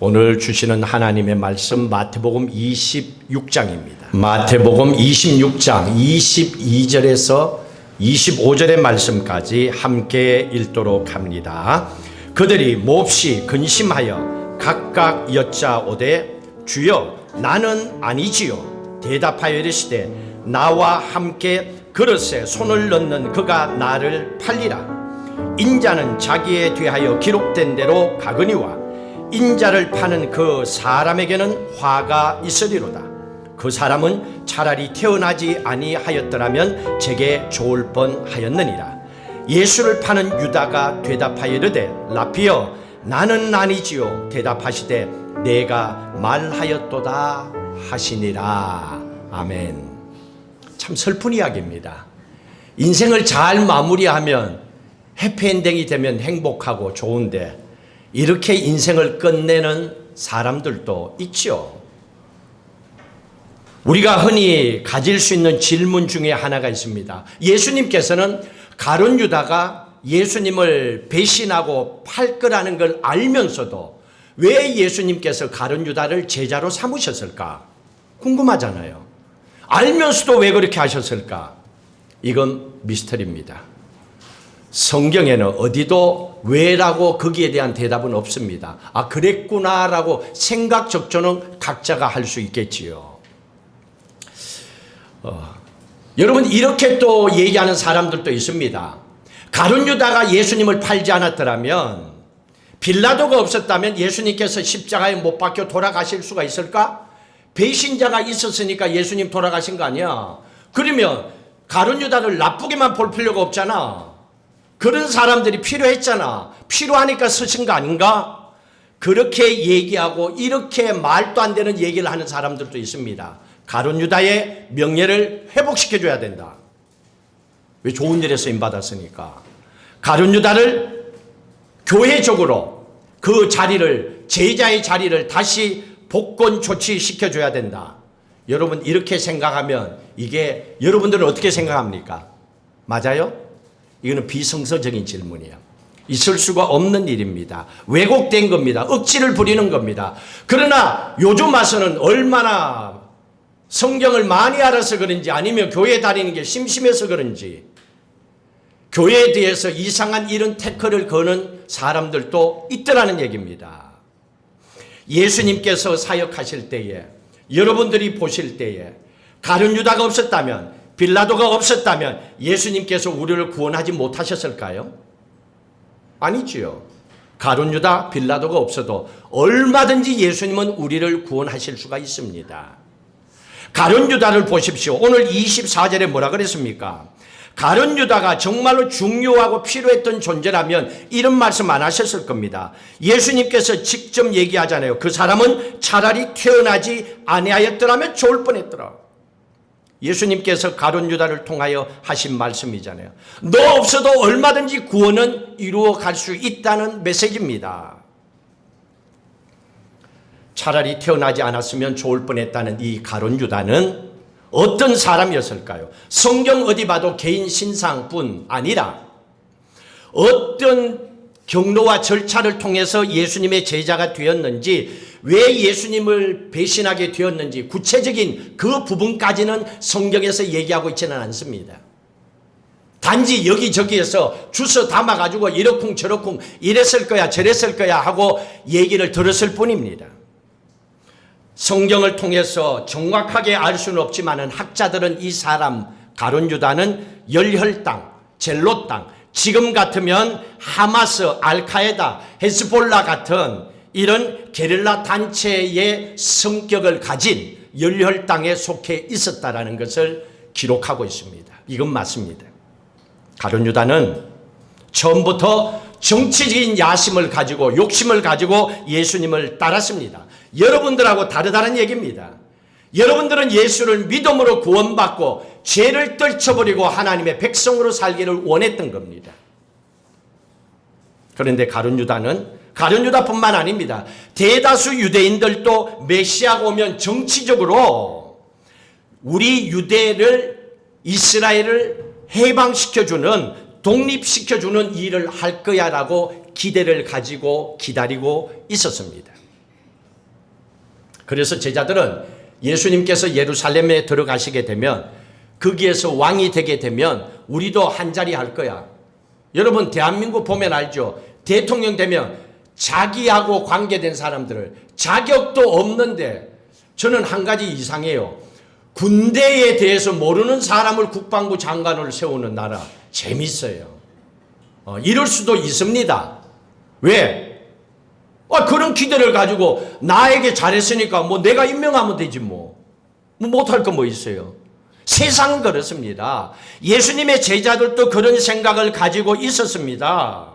오늘 주시는 하나님의 말씀 마태복음 26장입니다. 마태복음 26장 22절에서 25절의 말씀까지 함께 읽도록 합니다. 그들이 몹시 근심하여 각각 여짜오되 주여 나는 아니지요. 대답하여 이르시되 나와 함께 그릇에 손을 넣는 그가 나를 팔리라. 인자는 자기에 대하여 기록된 대로 가거니와 인자를 파는 그 사람에게는 화가 있으리로다. 그 사람은 차라리 태어나지 아니하였더라면 제게 좋을 뻔하였느니라. 예수를 파는 유다가 대답하여 이르되 라피여 나는 아니지요. 대답하시되 내가 말하였도다 하시니라. 아멘. 참 슬픈 이야기입니다. 인생을 잘 마무리하면 해피엔딩이 되면 행복하고 좋은데 이렇게 인생을 끝내는 사람들도 있죠. 우리가 흔히 가질 수 있는 질문 중에 하나가 있습니다. 예수님께서는 가룟 유다가 예수님을 배신하고 팔 거라는 걸 알면서도 왜 예수님께서 가룟 유다를 제자로 삼으셨을까? 궁금하잖아요. 알면서도 왜 그렇게 하셨을까? 이건 미스터리입니다. 성경에는 어디도 왜라고 거기에 대한 대답은 없습니다. 아, 그랬구나라고 생각 적조는 각자가 할 수 있겠지요. 여러분, 이렇게 또 얘기하는 사람들도 있습니다. 가룟 유다가 예수님을 팔지 않았더라면, 빌라도가 없었다면 예수님께서 십자가에 못 박혀 돌아가실 수가 있을까? 배신자가 있었으니까 예수님 돌아가신 거 아니야. 그러면 가룟 유다를 나쁘게만 볼 필요가 없잖아. 그런 사람들이 필요했잖아. 필요하니까 쓰신 거 아닌가? 그렇게 얘기하고 이렇게 말도 안 되는 얘기를 하는 사람들도 있습니다. 가룟 유다의 명예를 회복시켜줘야 된다. 왜? 좋은 일에 쓰임받았으니까. 가룟 유다를 교회적으로 그 자리를, 제자의 자리를 다시 복권 조치시켜줘야 된다. 여러분, 이렇게 생각하면 이게 여러분들은 어떻게 생각합니까? 맞아요? 이거는 비성서적인 질문이에요. 있을 수가 없는 일입니다. 왜곡된 겁니다. 억지를 부리는 겁니다. 그러나 요즘 와서는 얼마나 성경을 많이 알아서 그런지 아니면 교회 다니는 게 심심해서 그런지 교회에 대해서 이상한 이런 태클을 거는 사람들도 있더라는 얘기입니다. 예수님께서 사역하실 때에, 여러분들이 보실 때에 가룟 유다가 없었다면, 빌라도가 없었다면 예수님께서 우리를 구원하지 못하셨을까요? 아니지요. 가룟 유다, 빌라도가 없어도 얼마든지 예수님은 우리를 구원하실 수가 있습니다. 가룟 유다를 보십시오. 오늘 24절에 뭐라 그랬습니까? 가룟 유다가 정말로 중요하고 필요했던 존재라면 이런 말씀 안 하셨을 겁니다. 예수님께서 직접 얘기하잖아요. 그 사람은 차라리 태어나지 아니하였더라면 좋을 뻔했더라. 예수님께서 가룟 유다를 통하여 하신 말씀이잖아요. 너 없어도 얼마든지 구원은 이루어갈 수 있다는 메시지입니다. 차라리 태어나지 않았으면 좋을 뻔했다는 이 가룟 유다는 어떤 사람이었을까요? 성경 어디 봐도 개인 신상뿐 아니라 어떤 경로와 절차를 통해서 예수님의 제자가 되었는지, 왜 예수님을 배신하게 되었는지 구체적인 그 부분까지는 성경에서 얘기하고 있지는 않습니다. 단지 여기저기에서 주워 담아가지고 이러쿵 저러쿵 이랬을 거야 저랬을 거야 하고 얘기를 들었을 뿐입니다. 성경을 통해서 정확하게 알 수는 없지만 학자들은 이 사람 가룟 유다는 열혈당, 젤롯당, 지금 같으면 하마스, 알카에다, 헤즈볼라 같은 이런 게릴라 단체의 성격을 가진 열혈당에 속해 있었다라는 것을 기록하고 있습니다. 이건 맞습니다. 가룟 유다는 처음부터 정치적인 야심을 가지고 욕심을 가지고 예수님을 따랐습니다. 여러분들하고 다르다는 얘기입니다. 여러분들은 예수를 믿음으로 구원받고 죄를 떨쳐버리고 하나님의 백성으로 살기를 원했던 겁니다. 그런데 가룟 유다뿐만 아닙니다. 대다수 유대인들도 메시아가 오면 정치적으로 우리 유대를, 이스라엘을 해방시켜주는, 독립시켜주는 일을 할 거야 라고 기대를 가지고 기다리고 있었습니다. 그래서 제자들은 예수님께서 예루살렘에 들어가시게 되면, 거기에서 왕이 되게 되면 우리도 한자리 할 거야. 여러분 대한민국 보면 알죠? 대통령 되면 자기하고 관계된 사람들을, 자격도 없는데, 저는 한 가지 이상해요. 군대에 대해서 모르는 사람을 국방부 장관을 세우는 나라 재밌어요. 이럴 수도 있습니다. 왜? 그런 기대를 가지고 나에게 잘했으니까 뭐 내가 임명하면 되지 뭐 못할 거 뭐 있어요. 세상은 그렇습니다. 예수님의 제자들도 그런 생각을 가지고 있었습니다.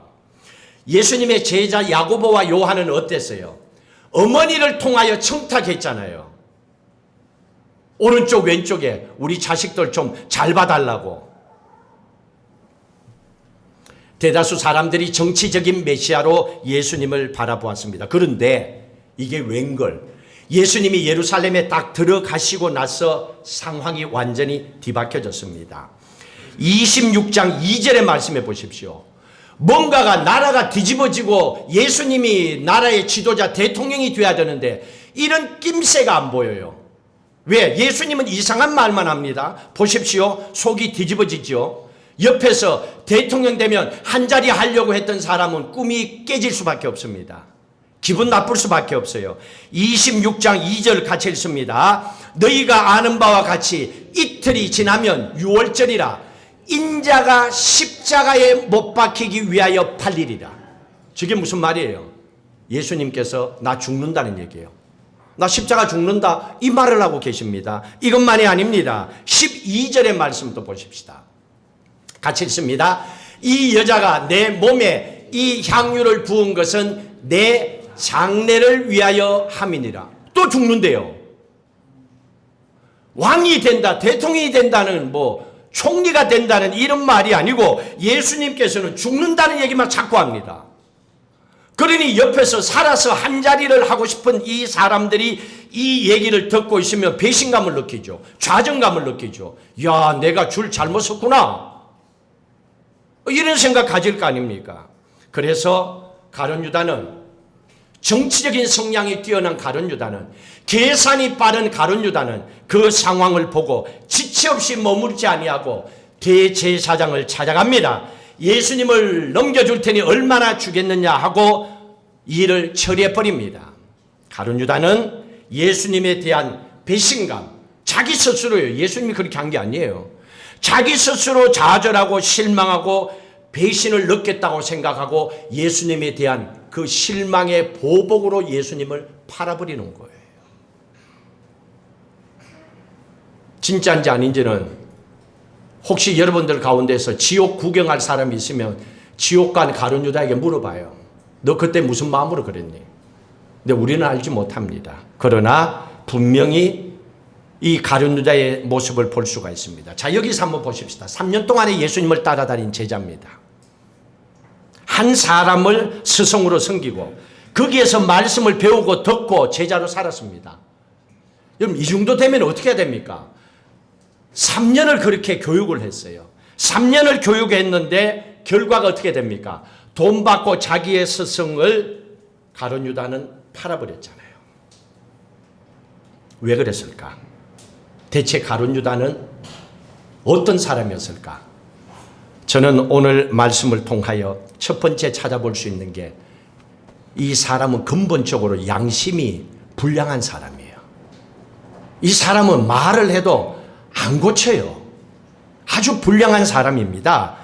예수님의 제자 야고보와 요한은 어땠어요? 어머니를 통하여 청탁했잖아요. 오른쪽 왼쪽에 우리 자식들 좀 잘 봐달라고. 대다수 사람들이 정치적인 메시아로 예수님을 바라보았습니다. 그런데 이게 웬걸, 예수님이 예루살렘에 딱 들어가시고 나서 상황이 완전히 뒤바뀌어졌습니다. 26장 2절의 말씀해 보십시오. 뭔가가, 나라가 뒤집어지고 예수님이 나라의 지도자 대통령이 돼야 되는데 이런 낌새가 안 보여요. 왜? 예수님은 이상한 말만 합니다. 보십시오. 속이 뒤집어지죠. 옆에서 대통령 되면 한자리 하려고 했던 사람은 꿈이 깨질 수밖에 없습니다. 기분 나쁠 수밖에 없어요. 26장 2절 같이 읽습니다. 너희가 아는 바와 같이 이틀이 지나면 유월절이라 인자가 십자가에 못 박히기 위하여 팔리리라. 저게 무슨 말이에요? 예수님께서 나 죽는다는 얘기예요. 나 십자가 죽는다 이 말을 하고 계십니다. 이것만이 아닙니다. 12절의 말씀도 보십시다. 같이 읽습니다. 이 여자가 내 몸에 이 향유를 부은 것은 내 장례를 위하여 함이니라. 또 죽는데요. 왕이 된다, 대통령이 된다는, 총리가 된다는 이런 말이 아니고 예수님께서는 죽는다는 얘기만 자꾸 합니다. 그러니 옆에서 살아서 한자리를 하고 싶은 이 사람들이 이 얘기를 듣고 있으면 배신감을 느끼죠. 좌정감을 느끼죠. 야, 내가 줄 잘못 섰구나. 이런 생각 가질 거 아닙니까? 그래서 가룟 유다는, 정치적인 성향이 뛰어난 가룟 유다는, 계산이 빠른 가룟 유다는 그 상황을 보고 지체 없이 머무르지 아니하고 대제사장을 찾아갑니다. 예수님을 넘겨줄 테니 얼마나 주겠느냐 하고 일을 처리해버립니다. 가룟 유다는 예수님에 대한 배신감, 자기 스스로요. 예수님이 그렇게 한 게 아니에요. 자기 스스로 좌절하고 실망하고 배신을 느꼈다고 생각하고 예수님에 대한 그 실망의 보복으로 예수님을 팔아버리는 거예요. 진짜인지 아닌지는 혹시 여러분들 가운데서 지옥 구경할 사람이 있으면 지옥 간 가룟 유다에게 물어봐요. 너 그때 무슨 마음으로 그랬니? 근데 우리는 알지 못합니다. 그러나 분명히 이 가룟 유다의 모습을 볼 수가 있습니다. 자, 여기서 한번 보십시다. 3년 동안에 예수님을 따라다닌 제자입니다. 한 사람을 스승으로 섬기고 거기에서 말씀을 배우고 듣고 제자로 살았습니다. 여러분, 이 정도 되면 어떻게 해야 됩니까? 3년을 그렇게 교육을 했어요. 3년을 교육했는데 결과가 어떻게 됩니까? 돈 받고 자기의 스승을 가룟 유다는 팔아버렸잖아요. 왜 그랬을까? 대체 가룟 유다는 어떤 사람이었을까? 저는 오늘 말씀을 통하여 첫 번째 찾아볼 수 있는 게, 이 사람은 근본적으로 양심이 불량한 사람이에요. 이 사람은 말을 해도 안 고쳐요. 아주 불량한 사람입니다.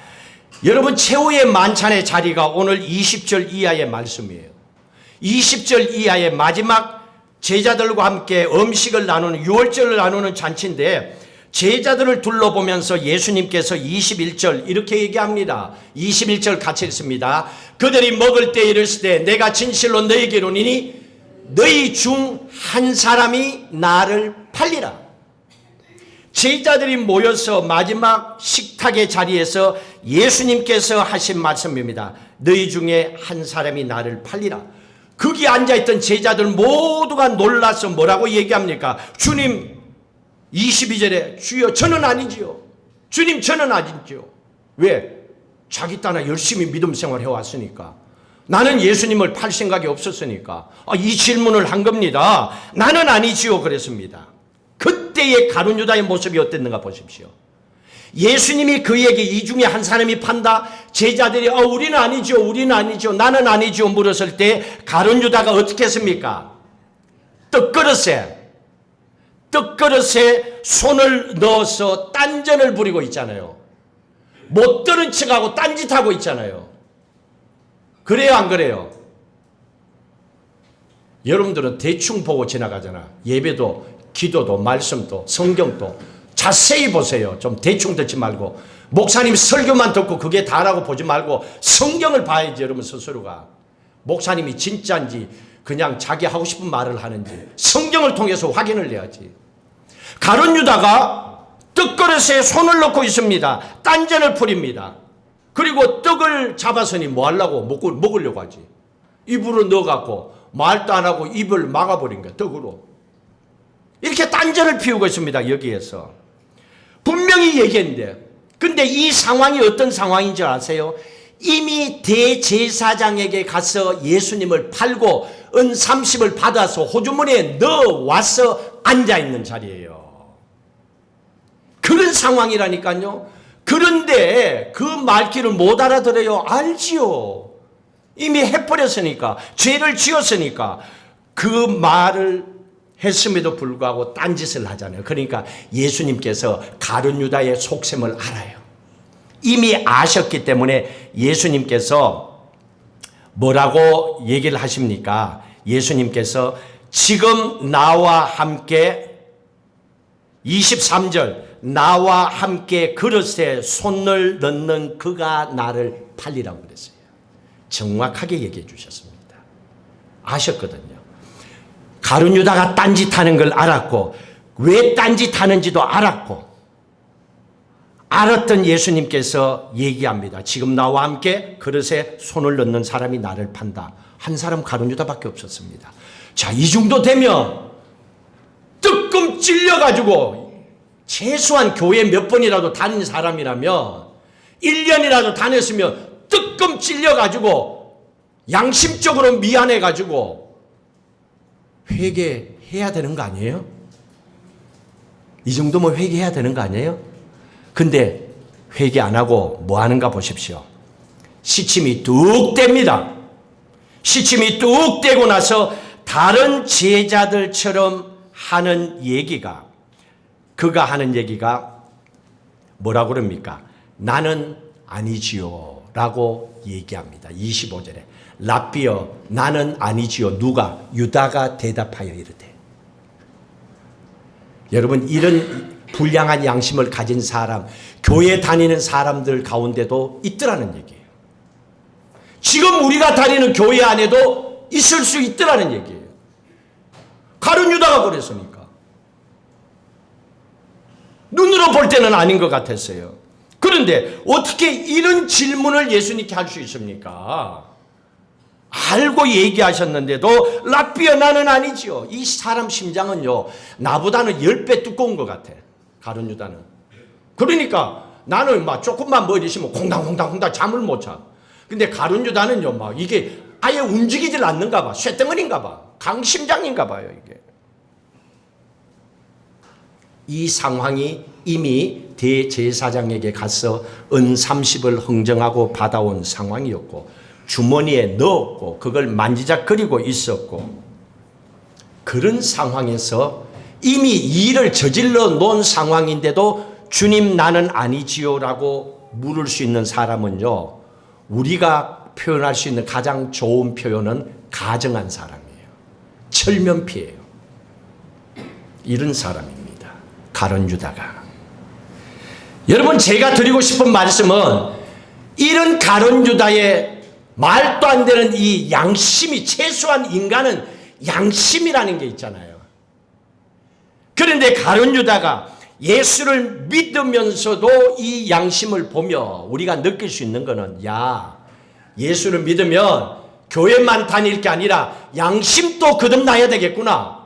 여러분, 최후의 만찬의 자리가 오늘 20절 이하의 말씀이에요. 20절 이하의 마지막 제자들과 함께 음식을 나누는, 유월절을 나누는 잔치인데, 제자들을 둘러보면서 예수님께서 21절 이렇게 얘기합니다. 21절 같이 읽습니다. 그들이 먹을 때 이르시되 내가 진실로 너희에게 이르노니 너희 중 한 사람이 나를 팔리라. 제자들이 모여서 마지막 식탁의 자리에서 예수님께서 하신 말씀입니다. 너희 중에 한 사람이 나를 팔리라. 거기 앉아있던 제자들 모두가 놀라서 뭐라고 얘기합니까? 주님, 22절에 주여 저는 아니지요. 주님 저는 아니지요. 왜? 자기 따라 열심히 믿음 생활 해왔으니까. 나는 예수님을 팔 생각이 없었으니까 이 질문을 한 겁니다. 나는 아니지요 그랬습니다. 그때의 가룟 유다의 모습이 어땠는가 보십시오. 예수님이 그에게 이 중에 한 사람이 판다. 제자들이 우리는 아니죠, 우리는 아니죠, 나는 아니죠 물었을 때 가룟 유다가 어떻게 했습니까? 떡그릇에 손을 넣어서 딴전을 부리고 있잖아요. 못 들은 척하고 딴짓하고 있잖아요. 그래요 안 그래요? 여러분들은 대충 보고 지나가잖아. 예배도 기도도 말씀도 성경도 자세히 보세요. 좀 대충 듣지 말고 목사님 설교만 듣고 그게 다라고 보지 말고 성경을 봐야지. 여러분 스스로가 목사님이 진짜인지 그냥 자기 하고 싶은 말을 하는지 성경을 통해서 확인을 해야지. 가룟 유다가 떡그릇에 손을 넣고 있습니다. 딴전을 풀입니다. 그리고 떡을 잡았으니 뭐 하려고? 먹으려고 하지. 입으로 넣어갖고 말도 안 하고 입을 막아버린 거야. 떡으로. 이렇게 딴전을 피우고 있습니다. 여기에서. 분명히 얘기했는데 근데 이 상황이 어떤 상황인 줄 아세요? 이미 대제사장에게 가서 예수님을 팔고 은 30을 받아서 호주머니에 넣어와서 앉아있는 자리예요. 그런 상황이라니까요. 그런데 그 말귀를 못 알아들어요. 알지요. 이미 해버렸으니까 죄를 지었으니까 그 말을 했음에도 불구하고 딴짓을 하잖아요. 그러니까 예수님께서 가룟 유다의 속셈을 알아요. 이미 아셨기 때문에 예수님께서 뭐라고 얘기를 하십니까? 예수님께서 지금 나와 함께 23절 나와 함께 그릇에 손을 넣는 그가 나를 팔리라고 그랬어요. 정확하게 얘기해 주셨습니다. 아셨거든요. 가룟 유다가 딴짓하는 걸 알았고 왜 딴짓하는지도 알았고 알았던 예수님께서 얘기합니다. 지금 나와 함께 그릇에 손을 넣는 사람이 나를 판다. 한 사람 가룟 유다밖에 없었습니다. 자, 이 정도 되면 뜨끔 찔려가지고 최소한 교회 몇 번이라도 다닌 사람이라면 1년이라도 다녔으면 뜨끔 찔려가지고 양심적으로 미안해가지고 회개해야 되는 거 아니에요? 이 정도면 회개해야 되는 거 아니에요? 근데 회개 안 하고 뭐 하는가 보십시오. 시침이 뚝 뗍니다. 시침이 뚝 떼고 나서 다른 제자들처럼 하는 얘기가 그가 하는 얘기가 뭐라고 그럽니까? 나는 아니지요 라고 얘기합니다. 25절에 라삐여 나는 아니지요. 누가? 유다가 대답하여 이르되. 여러분 이런 불량한 양심을 가진 사람 교회 다니는 사람들 가운데도 있더라는 얘기예요. 지금 우리가 다니는 교회 안에도 있을 수 있더라는 얘기예요. 가룟 유다가 그랬으니까. 눈으로 볼 때는 아닌 것 같았어요. 그런데 어떻게 이런 질문을 예수님께 할 수 있습니까? 알고 얘기하셨는데도 라삐어 나는 아니지요. 이 사람 심장은요 나보다는 10배 두꺼운 것 같아. 가룟 유다는. 그러니까 나는 막 조금만 뭐 이러시면 콩당콩당 잠을 못 자. 근데 가룟 유다는요 막 이게 아예 움직이질 않는가 봐. 쇳덩어리인가 봐. 강심장인가 봐요 이게. 이 상황이 이미 대제사장에게 가서 은 30을 흥정하고 받아온 상황이었고 주머니에 넣었고 그걸 만지작거리고 있었고 그런 상황에서 이미 일을 저질러 놓은 상황인데도 주님 나는 아니지요 라고 물을 수 있는 사람은요 우리가 표현할 수 있는 가장 좋은 표현은 가정한 사람이에요. 철면피예요. 이런 사람입니다. 가룟 유다가. 여러분 제가 드리고 싶은 말씀은 이런 가룟 유다의 말도 안 되는 이 양심이 최소한 인간은 양심이라는 게 있잖아요. 그런데 가룟 유다가 예수를 믿으면서도 이 양심을 보며 우리가 느낄 수 있는 거는 야 예수를 믿으면 교회만 다닐 게 아니라 양심도 거듭나야 되겠구나.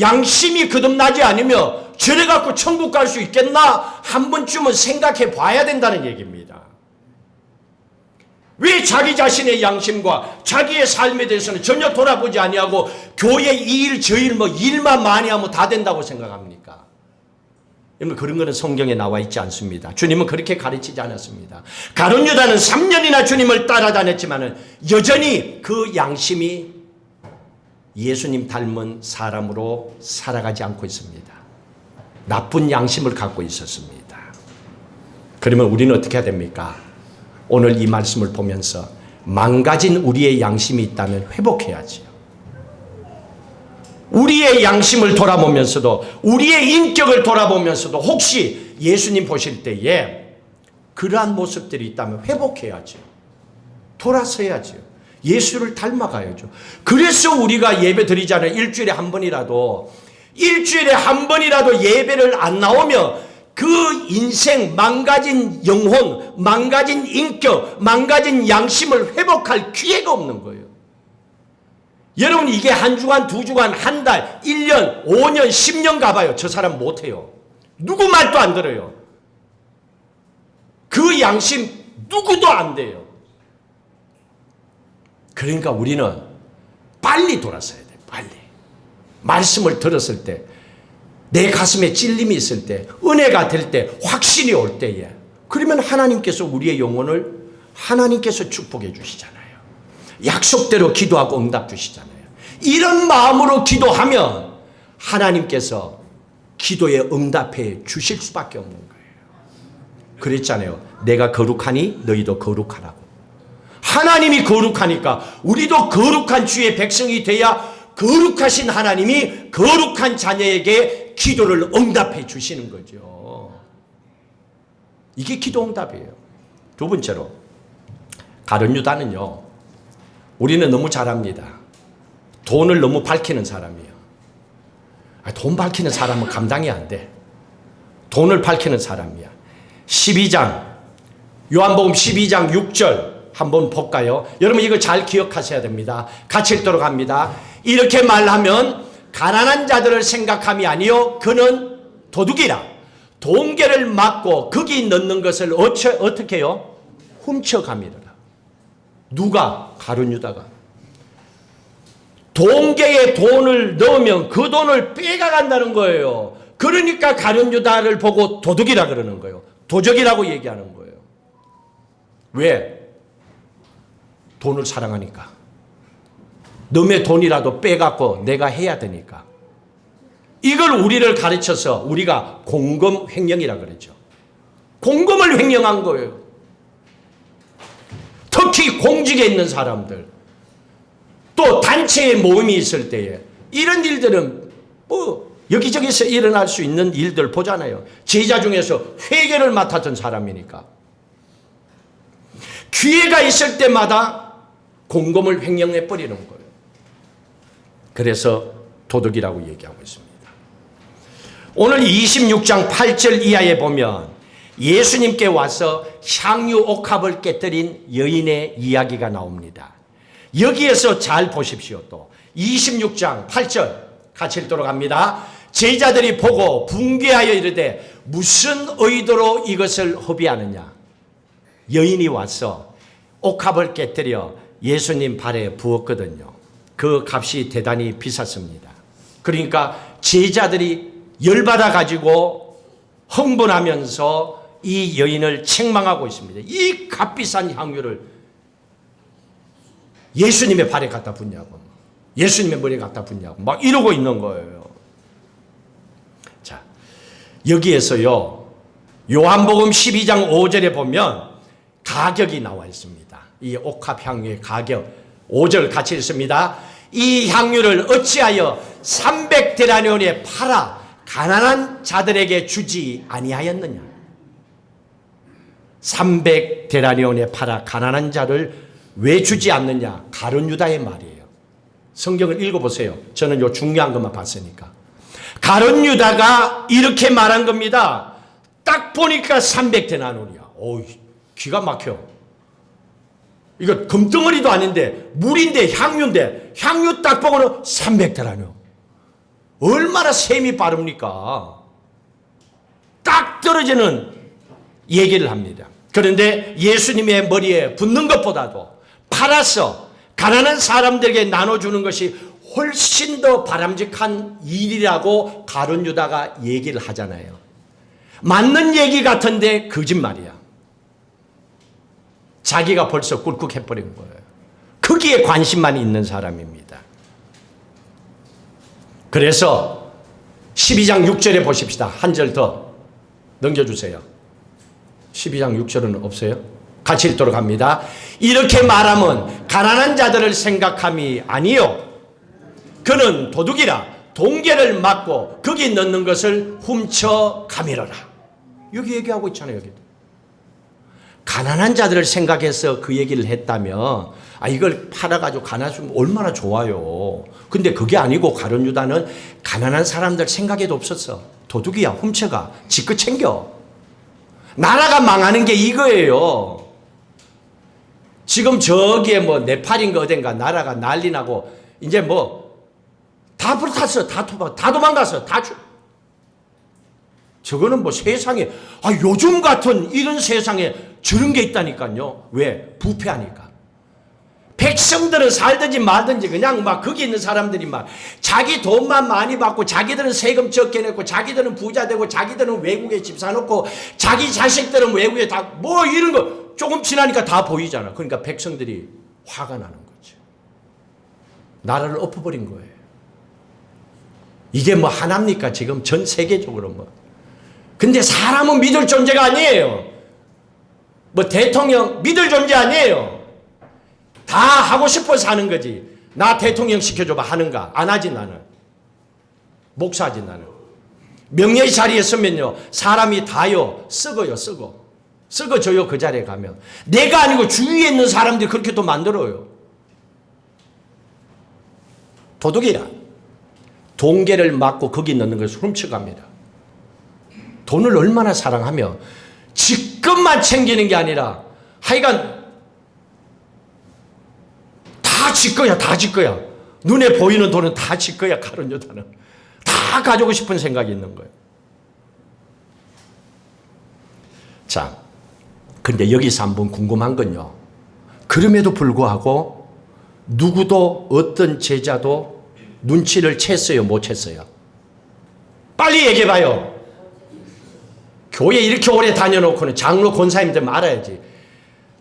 양심이 거듭나지 않으면 저래 갖고 천국 갈 수 있겠나 한 번쯤은 생각해 봐야 된다는 얘기입니다. 왜 자기 자신의 양심과 자기의 삶에 대해서는 전혀 돌아보지 아니하고 교회 이 일 저 일 뭐 일만 많이 하면 다 된다고 생각합니까? 여러분, 그런 거는 성경에 나와 있지 않습니다. 주님은 그렇게 가르치지 않았습니다. 가룟 유다는 3년이나 주님을 따라다녔지만 여전히 그 양심이 예수님 닮은 사람으로 살아가지 않고 있습니다. 나쁜 양심을 갖고 있었습니다. 그러면 우리는 어떻게 해야 됩니까? 오늘 이 말씀을 보면서 망가진 우리의 양심이 있다면 회복해야지요. 우리의 양심을 돌아보면서도, 우리의 인격을 돌아보면서도 혹시 예수님 보실 때에 그러한 모습들이 있다면 회복해야죠. 돌아서야죠. 예수를 닮아가야죠. 그래서 우리가 예배 드리잖아요. 일주일에 한 번이라도 예배를 안 나오면 그 인생, 망가진 영혼, 망가진 인격, 망가진 양심을 회복할 기회가 없는 거예요. 여러분, 이게 한 주간, 두 주간, 한 달, 1년, 5년, 10년 가봐요. 저 사람 못해요. 누구 말도 안 들어요. 그 양심 누구도 안 돼요. 그러니까 우리는 빨리 돌아서야 돼요. 빨리. 말씀을 들었을 때, 내 가슴에 찔림이 있을 때, 은혜가 될 때, 확신이 올 때에, 그러면 하나님께서 우리의 영혼을 하나님께서 축복해 주시잖아요. 약속대로 기도하고 응답 주시잖아요. 이런 마음으로 기도하면 하나님께서 기도에 응답해 주실 수밖에 없는 거예요. 그랬잖아요. 내가 거룩하니 너희도 거룩하라고. 하나님이 거룩하니까 우리도 거룩한 주의 백성이 돼야 거룩하신 하나님이 거룩한 자녀에게 기도를 응답해 주시는 거죠. 이게 기도 응답이에요. 두 번째로, 가룟 유다는요, 우리는 너무 잘합니다. 돈을 너무 밝히는 사람이에요. 돈 밝히는 사람은 감당이 안 돼. 돈을 밝히는 사람이야. 12장, 요한복음 12장 6절 한번 볼까요? 여러분, 이거 잘 기억하셔야 됩니다. 같이 읽도록 합니다. 이렇게 말하면 가난한 자들을 생각함이 아니요 그는 도둑이라. 돈계를 막고 거기 넣는 것을 어떻게 해요? 훔쳐가미라. 누가? 가룟 유다가. 돈계에 돈을 넣으면 그 돈을 빼가간다는 거예요. 그러니까 가룟 유다를 보고 도둑이라 그러는 거예요. 도적이라고 얘기하는 거예요. 왜? 돈을 사랑하니까. 너의 돈이라도 빼갖고 내가 해야 되니까. 이걸 우리를 가르쳐서 우리가 공금 횡령이라 그러죠. 공금을 횡령한 거예요. 특히 공직에 있는 사람들, 또 단체의 모임이 있을 때에 이런 일들은 뭐 여기저기서 일어날 수 있는 일들 보잖아요. 제자 중에서 회계를 맡았던 사람이니까. 기회가 있을 때마다 공금을 횡령해 버리는 거예요. 그래서 도둑이라고 얘기하고 있습니다. 오늘 26장 8절 이하에 보면 예수님께 와서 향유 옥합을 깨뜨린 여인의 이야기가 나옵니다. 여기에서 잘 보십시오. 또 26장 8절 같이 읽도록 합니다. 제자들이 보고 붕괴하여 이르되 무슨 의도로 이것을 허비하느냐. 여인이 와서 옥합을 깨뜨려 예수님 발에 부었거든요. 그 값이 대단히 비쌌습니다. 그러니까 제자들이 열받아 가지고 흥분하면서 이 여인을 책망하고 있습니다. 이 값비싼 향유를 예수님의 발에 갖다 붓냐고, 예수님의 머리에 갖다 붓냐고 막 이러고 있는 거예요. 자, 여기에서요, 요한복음 12장 5절에 보면 가격이 나와 있습니다. 이 옥합 향유의 가격 5절 같이 읽습니다. 이 향유를 어찌하여 300데나리온에 팔아 가난한 자들에게 주지 아니하였느냐. 300데나리온에 팔아 가난한 자를 왜 주지 않느냐. 가룟 유다의 말이에요. 성경을 읽어보세요. 저는 요 중요한 것만 봤으니까. 가룟 유다가 이렇게 말한 겁니다. 딱 보니까 300데나리온이야. 어이, 기가 막혀. 이거 금덩어리도 아닌데 물인데 향유인데 향유 딱 보고는 300데나리온. 얼마나 셈이 빠릅니까? 딱 떨어지는 얘기를 합니다. 그런데 예수님의 머리에 붙는 것보다도 팔아서 가난한 사람들에게 나눠주는 것이 훨씬 더 바람직한 일이라고 가룟 유다가 얘기를 하잖아요. 맞는 얘기 같은데 거짓말이야. 자기가 벌써 꿀꺽해버린 거예요. 거기에 관심만 있는 사람입니다. 그래서 12장 6절에 보십시다. 한 절 더 넘겨주세요. 12장 6절은 없어요? 같이 읽도록 합니다. 이렇게 말하면 가난한 자들을 생각함이 아니요 그는 도둑이라 동계를 막고 거기 넣는 것을 훔쳐 가밀어라. 여기 얘기하고 있잖아요. 여기. 가난한 자들을 생각해서 그 얘기를 했다면 이걸 팔아가지고 가난하면 얼마나 좋아요. 근데 그게 아니고 가룟 유다는 가난한 사람들 생각에도 없었어. 도둑이야. 훔쳐가. 지껏 챙겨. 나라가 망하는 게 이거예요. 지금 저기에 뭐 네팔인가 어딘가 나라가 난리 나고 이제 뭐 다 불탔어. 다 도망갔어. 저거는 뭐 세상에 요즘 같은 이런 세상에 저런 게 있다니까요. 왜? 부패하니까. 백성들은 살든지 말든지 그냥 막 거기 있는 사람들이 막 자기 돈만 많이 받고 자기들은 세금 적게 냈고 자기들은 부자 되고 자기들은 외국에 집 사놓고 자기 자식들은 외국에 다 뭐 이런 거 조금 지나니까 다 보이잖아. 그러니까 백성들이 화가 나는 거죠. 나라를 엎어버린 거예요. 이게 뭐 하나입니까? 지금 전 세계적으로 뭐. 근데 사람은 믿을 존재가 아니에요. 뭐 대통령 믿을 존재 아니에요. 다 하고 싶어서 하는 거지. 나 대통령 시켜줘봐 하는가? 안 하지 나는. 목사하지 나는. 명예의 자리에 서면요. 사람이 다요. 썩어져요 그 자리에 가면. 내가 아니고 주위에 있는 사람들이 그렇게 또 만들어요. 도둑이라. 동계를 막고 거기 넣는 것을 훔쳐갑니다. 돈을 얼마나 사랑하며 지금만 챙기는 게 아니라 하여간 다 지 거야. 눈에 보이는 돈은 다 지 거야. 가룟 유다는. 다 가지고 싶은 생각이 있는 거예요. 자, 근데 여기서 한번 궁금한 건요. 그럼에도 불구하고 누구도 어떤 제자도 눈치를 챘어요? 못 챘어요? 빨리 얘기해봐요. 교회 이렇게 오래 다녀놓고는 장로 권사님들 말아야지.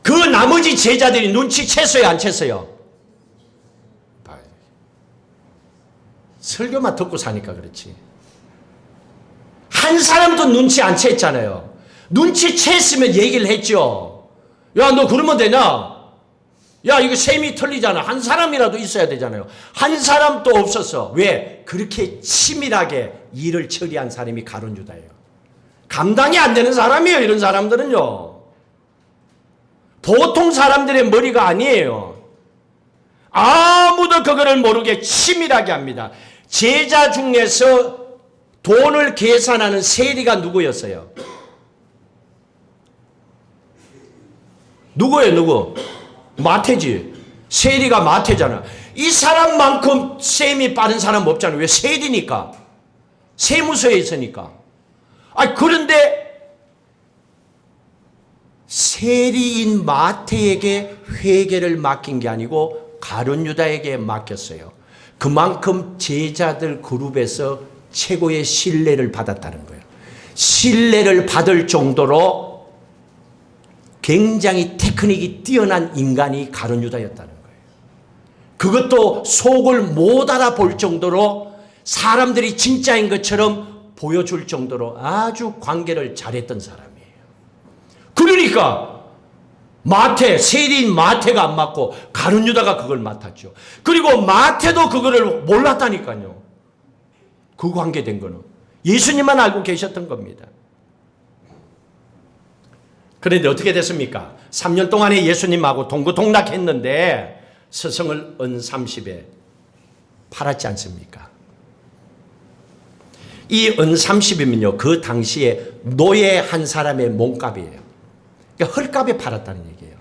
그 나머지 제자들이 눈치 챘어요? 안 챘어요? 설교만 듣고 사니까 그렇지. 한 사람도 눈치 안 챘잖아요. 눈치 챘으면 얘기를 했죠. 야, 너 그러면 되냐? 야, 이거 셈이 틀리잖아. 한 사람이라도 있어야 되잖아요. 한 사람도 없었어. 왜? 그렇게 치밀하게 일을 처리한 사람이 가룟 유다예요. 감당이 안 되는 사람이에요. 이런 사람들은요. 보통 사람들의 머리가 아니에요. 아무도 그거를 모르게 치밀하게 합니다. 제자 중에서 돈을 계산하는 세리가 누구였어요? 누구예요? 누구? 마태지. 세리가 마태잖아. 이 사람만큼 셈이 빠른 사람 없잖아요. 왜? 세리니까. 세무서에 있으니까. 그런데 세리인 마태에게 회계를 맡긴 게 아니고 가룟 유다에게 맡겼어요. 그만큼 제자들 그룹에서 최고의 신뢰를 받았다는 거예요. 신뢰를 받을 정도로 굉장히 테크닉이 뛰어난 인간이 가룟 유다였다는 거예요. 그것도 속을 못 알아볼 정도로 사람들이 진짜인 것처럼 보여줄 정도로 아주 관계를 잘했던 사람이에요. 그러니까 세리인 마태가 안 맡고 가룟 유다가 그걸 맡았죠. 그리고 마태도 그거를 몰랐다니까요. 그 관계된 거는 예수님만 알고 계셨던 겁니다. 그런데 어떻게 됐습니까? 3년 동안에 예수님하고 동고동락했는데 스승을 은 30에 팔았지 않습니까? 이 은 30이면요. 그 당시에 노예 한 사람의 몸값이에요. 그러니까 헐값에 팔았다는 얘기예요.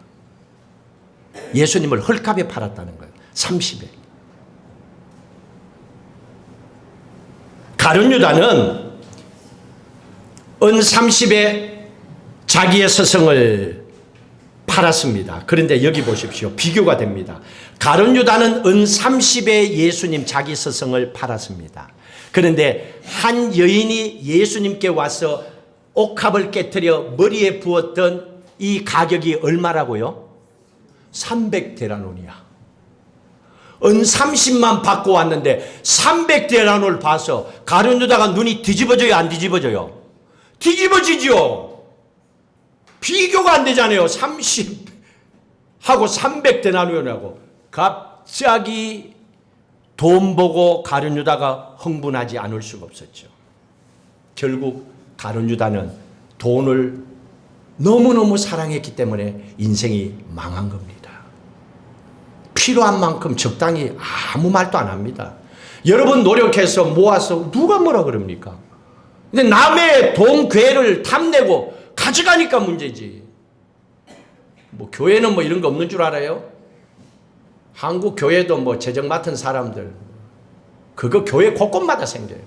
예수님을 헐값에 팔았다는 거예요. 30에. 가룟 유다는 은 30에 자기의 스승을 팔았습니다. 그런데 여기 보십시오. 비교가 됩니다. 가룟 유다는 은 30에 예수님 자기 스승을 팔았습니다. 그런데 한 여인이 예수님께 와서 옥합을 깨뜨려 머리에 부었던 이 가격이 얼마라고요? 300데나리온이야. 은 30만 받고 왔는데 300데나리온을 봐서 가룟 유다가 눈이 뒤집어져요, 안 뒤집어져요? 뒤집어지죠. 비교가 안 되잖아요. 30하고 300데나리온하고. 갑자기 돈 보고 가룟 유다가 흥분하지 않을 수가 없었죠. 결국 가룟 유다는 돈을 너무너무 사랑했기 때문에 인생이 망한 겁니다. 필요한 만큼 적당히 아무 말도 안 합니다. 여러분 노력해서 모아서 누가 뭐라 그럽니까? 근데 남의 돈 괴를 탐내고 가져가니까 문제지. 뭐 교회는 뭐 이런 거 없는 줄 알아요? 한국 교회도 뭐 재정 맡은 사람들 그거 교회 곳곳마다 생겨요.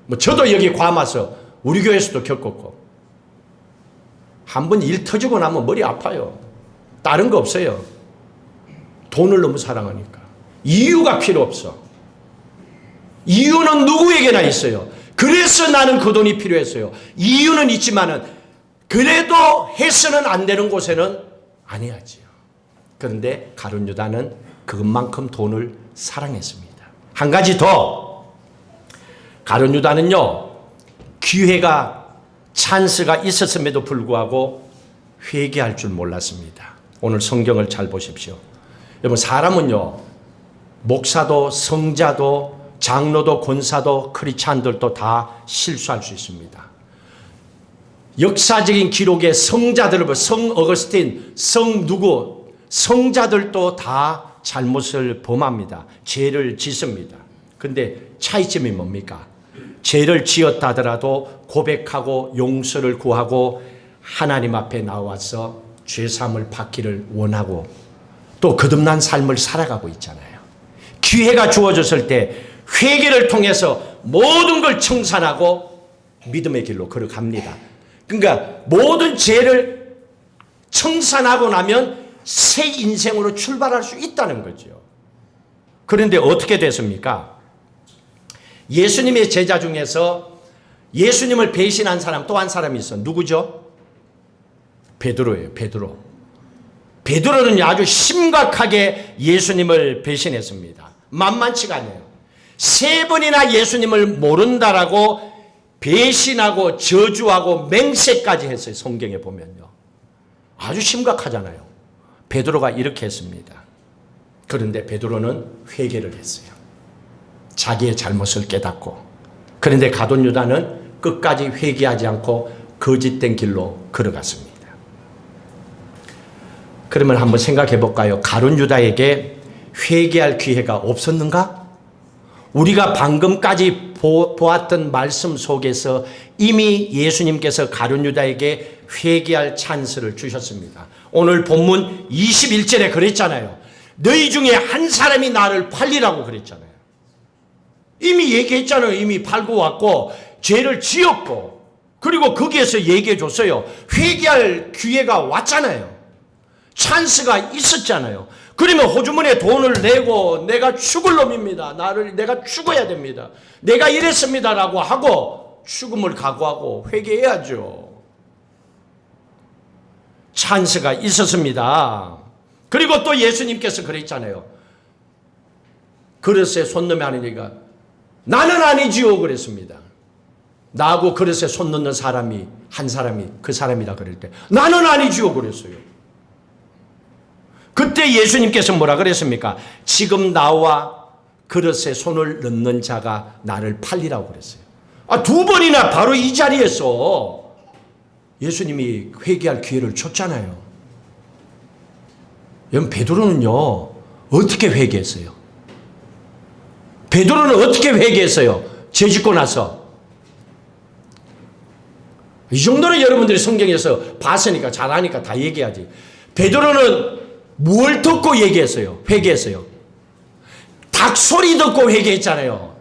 뭐 저도 여기 괌 와서 우리 교회에서도 겪었고 한 번 일 터지고 나면 머리 아파요. 다른 거 없어요. 돈을 너무 사랑하니까. 이유가 필요 없어. 이유는 누구에게나 있어요. 그래서 나는 그 돈이 필요했어요. 이유는 있지만은 그래도 해서는 안 되는 곳에는 안 해야지요. 그런데 가룟 유다는 그것만큼 돈을 사랑했습니다. 한 가지 더. 가룟 유다는요. 기회가 찬스가 있었음에도 불구하고 회개할 줄 몰랐습니다. 오늘 성경을 잘 보십시오. 여러분 사람은요. 목사도 성자도 장로도 권사도 크리스찬들도 다 실수할 수 있습니다. 역사적인 기록의 성자들을 성 어거스틴, 성 누구, 성자들도 다 잘못을 범합니다. 죄를 짓습니다. 근데 차이점이 뭡니까? 죄를 지었다 하더라도 고백하고 용서를 구하고 하나님 앞에 나와서 죄사함을 받기를 원하고 또 거듭난 삶을 살아가고 있잖아요. 기회가 주어졌을 때 회개를 통해서 모든 걸 청산하고 믿음의 길로 걸어갑니다. 그러니까 모든 죄를 청산하고 나면 새 인생으로 출발할 수 있다는 거죠. 그런데 어떻게 됐습니까? 예수님의 제자 중에서 예수님을 배신한 사람 또 한 사람이 있어. 누구죠? 베드로예요. 베드로. 베드로는 아주 심각하게 예수님을 배신했습니다. 만만치가 않아요. 3번이나 예수님을 모른다라고 배신하고 저주하고 맹세까지 했어요. 성경에 보면요. 아주 심각하잖아요. 베드로가 이렇게 했습니다. 그런데 베드로는 회개를 했어요. 자기의 잘못을 깨닫고. 그런데 가룟 유다는 끝까지 회개하지 않고 거짓된 길로 걸어갔습니다. 그러면 한번 생각해 볼까요? 가룟 유다에게 회개할 기회가 없었는가? 우리가 방금까지 보았던 말씀 속에서 이미 예수님께서 가룟 유다에게 회개할 찬스를 주셨습니다. 오늘 본문 21절에 그랬잖아요. 너희 중에 한 사람이 나를 팔리라고 그랬잖아요. 이미 얘기했잖아요. 이미 팔고 왔고 죄를 지었고 그리고 거기에서 얘기해 줬어요. 회개할 기회가 왔잖아요. 찬스가 있었잖아요. 그러면 호주머니에 돈을 내고 내가 죽을 놈입니다. 내가 죽어야 됩니다. 내가 이랬습니다라고 하고 죽음을 각오하고 회개해야죠. 찬스가 있었습니다. 그리고 또 예수님께서 그랬잖아요. 그릇에 손 넣으면 하느니가 나는 아니지요 그랬습니다. 나하고 그릇에 손 넣는 사람이 한 사람이 그 사람이라 그럴 때 나는 아니지요 그랬어요. 그때 예수님께서 뭐라 그랬습니까? 지금 나와 그릇에 손을 넣는 자가 나를 팔리라고 그랬어요. 2번이나 바로 이 자리에서 예수님이 회개할 기회를 줬잖아요. 여러분 베드로는요 어떻게 회개했어요? 베드로는 어떻게 회개했어요? 죄 짓고 나서. 이 정도는 여러분들이 성경에서 봤으니까 잘 아니까 다 얘기하지. 베드로는 뭘 듣고 얘기했어요? 회개했어요. 닭소리 듣고 회개했잖아요.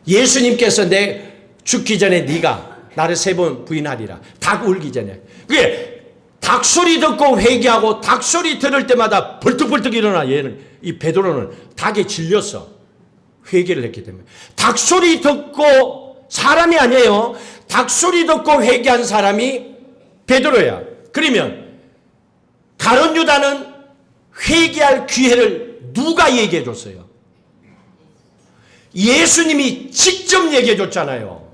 예수님께서 내 죽기 전에 네가 나를 3번 부인하리라. 닭 울기 전에. 그게 닭 소리 듣고 회개하고 닭 소리 들을 때마다 벌떡벌떡 일어나. 얘는, 이 베드로는 닭에 질렸어. 회개를 했기 때문에. 닭 소리 듣고, 사람이 아니에요. 닭 소리 듣고 회개한 사람이 베드로야. 그러면 가룟 유다는 회개할 기회를 누가 얘기해 줬어요? 예수님이 직접 얘기해 줬잖아요.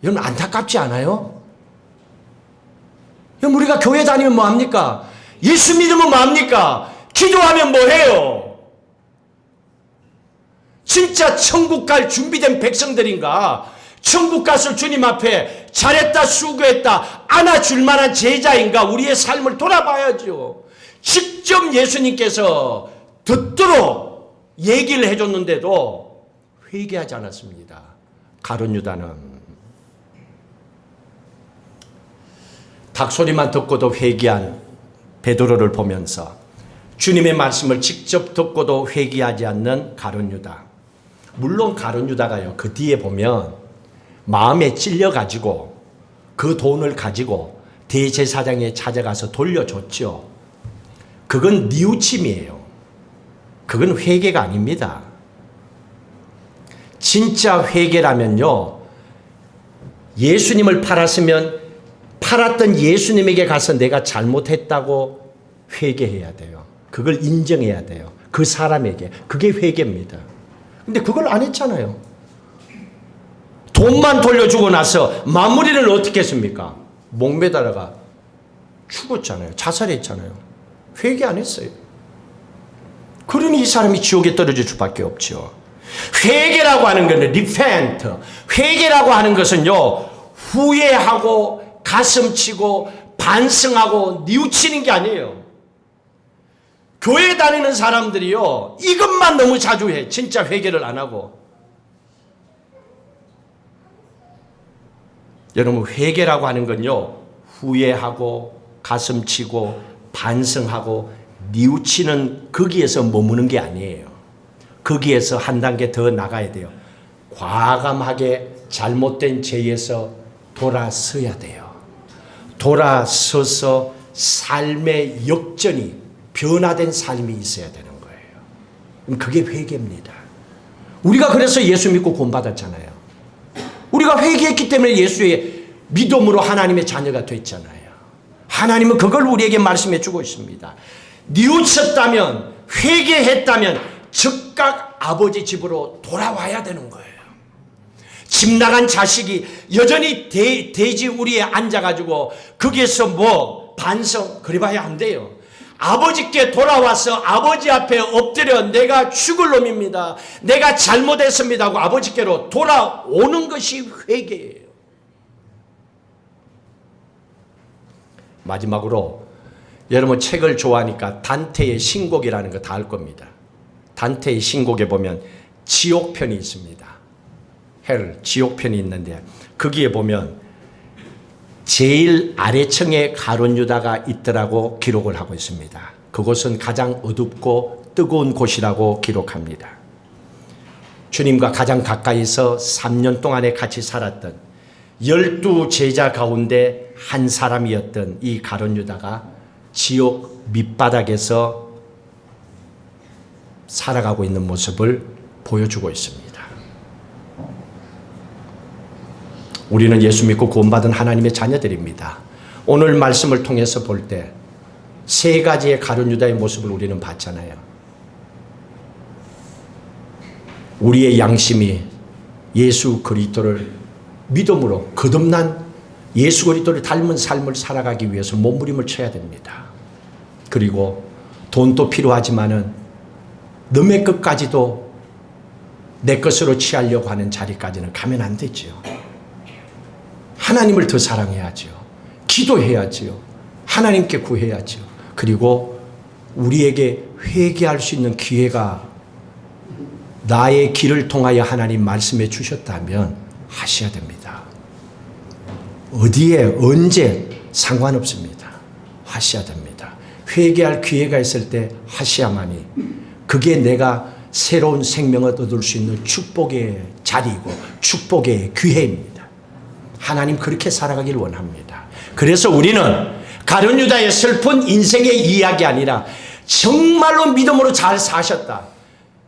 여러분 안타깝지 않아요? 여러분 우리가 교회 다니면 뭐합니까? 예수 믿으면 뭐합니까? 기도하면 뭐해요? 진짜 천국 갈 준비된 백성들인가? 천국 갔을 주님 앞에 잘했다 수고했다 안아줄 만한 제자인가? 우리의 삶을 돌아봐야죠. 직접 예수님께서 듣도록 얘기를 해줬는데도 회개하지 않았습니다. 가룟 유다는 닭소리만 듣고도 회개한 베드로를 보면서 주님의 말씀을 직접 듣고도 회개하지 않는 가룟 유다. 물론 가룟 유다가요, 그 뒤에 보면 마음에 찔려가지고 그 돈을 가지고 대제사장에 찾아가서 돌려줬죠. 그건 뉘우침이에요. 그건 회개가 아닙니다. 진짜 회개라면요, 예수님을 팔았으면 팔았던 예수님에게 가서 내가 잘못했다고 회개해야 돼요. 그걸 인정해야 돼요. 그 사람에게. 그게 회개입니다. 근데 그걸 안 했잖아요. 돈만 돌려주고 나서 마무리를 어떻게 했습니까? 목매달아가 죽었잖아요. 자살했잖아요. 회개 안 했어요. 그러니 이 사람이 지옥에 떨어질 수밖에 없죠. 회개라고 하는 것은 repent. 회개라고 하는 것은요, 후회하고 가슴치고 반성하고 뉘우치는 게 아니에요. 교회 다니는 사람들이요, 이것만 너무 자주 해. 진짜 회개를 안 하고. 여러분 회개라고 하는 건요, 후회하고 가슴치고 반성하고 뉘우치는 거기에서 머무는 게 아니에요. 거기에서 한 단계 더 나가야 돼요. 과감하게 잘못된 죄에서 돌아서야 돼요. 돌아서서 삶의 역전이 변화된 삶이 있어야 되는 거예요. 그게 회개입니다. 우리가 그래서 예수 믿고 구원받았잖아요. 우리가 회개했기 때문에 예수의 믿음으로 하나님의 자녀가 됐잖아요. 하나님은 그걸 우리에게 말씀해 주고 있습니다. 뉘우쳤다면, 회개했다면 즉각 아버지 집으로 돌아와야 되는 거예요. 집 나간 자식이 여전히 돼지 우리에 앉아가지고 거기에서 뭐 반성 그래봐야 안 돼요. 아버지께 돌아와서 아버지 앞에 엎드려 내가 죽을 놈입니다. 내가 잘못했습니다 하고 아버지께로 돌아오는 것이 회개예요. 마지막으로 여러분 책을 좋아하니까 단테의 신곡이라는 거 다 알 겁니다. 단테의 신곡에 보면 지옥편이 있습니다. 헬, 지옥편이 있는데 거기에 보면 제일 아래층에 가룟 유다가 있더라고 기록을 하고 있습니다. 그곳은 가장 어둡고 뜨거운 곳이라고 기록합니다. 주님과 가장 가까이서 3년 동안에 같이 살았던 12제자 가운데 한 사람이었던 이 가룟 유다가 지옥 밑바닥에서 살아가고 있는 모습을 보여주고 있습니다. 우리는 예수 믿고 구원받은 하나님의 자녀들입니다. 오늘 말씀을 통해서 볼 때 세 가지의 가룟 유다의 모습을 우리는 봤잖아요. 우리의 양심이 예수 그리스도를 믿음으로 거듭난 예수 그리스도를 닮은 삶을 살아가기 위해서 몸부림을 쳐야 됩니다. 그리고 돈도 필요하지만은 너의 것까지도 내 것으로 취하려고 하는 자리까지는 가면 안 되죠. 하나님을 더 사랑해야죠. 기도해야죠. 하나님께 구해야죠. 그리고 우리에게 회개할 수 있는 기회가 나의 길을 통하여 하나님 말씀해 주셨다면 하셔야 됩니다. 어디에 언제 상관없습니다. 하셔야 됩니다. 회개할 기회가 있을 때 하셔야만이 그게 내가 새로운 생명을 얻을 수 있는 축복의 자리이고 축복의 기회입니다. 하나님 그렇게 살아가길 원합니다. 그래서 우리는 가룟 유다의 슬픈 인생의 이야기 아니라 정말로 믿음으로 잘 사셨다.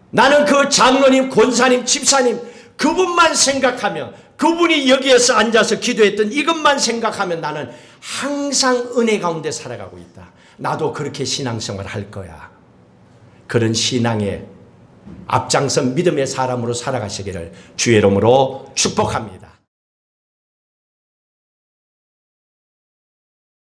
나는 그 장로님, 권사님, 집사님 그분만 생각하며 그분이 여기에서 앉아서 기도했던 이것만 생각하면 나는 항상 은혜 가운데 살아가고 있다. 나도 그렇게 신앙생활 할 거야. 그런 신앙의 앞장선 믿음의 사람으로 살아가시기를 주의 이름으로 축복합니다.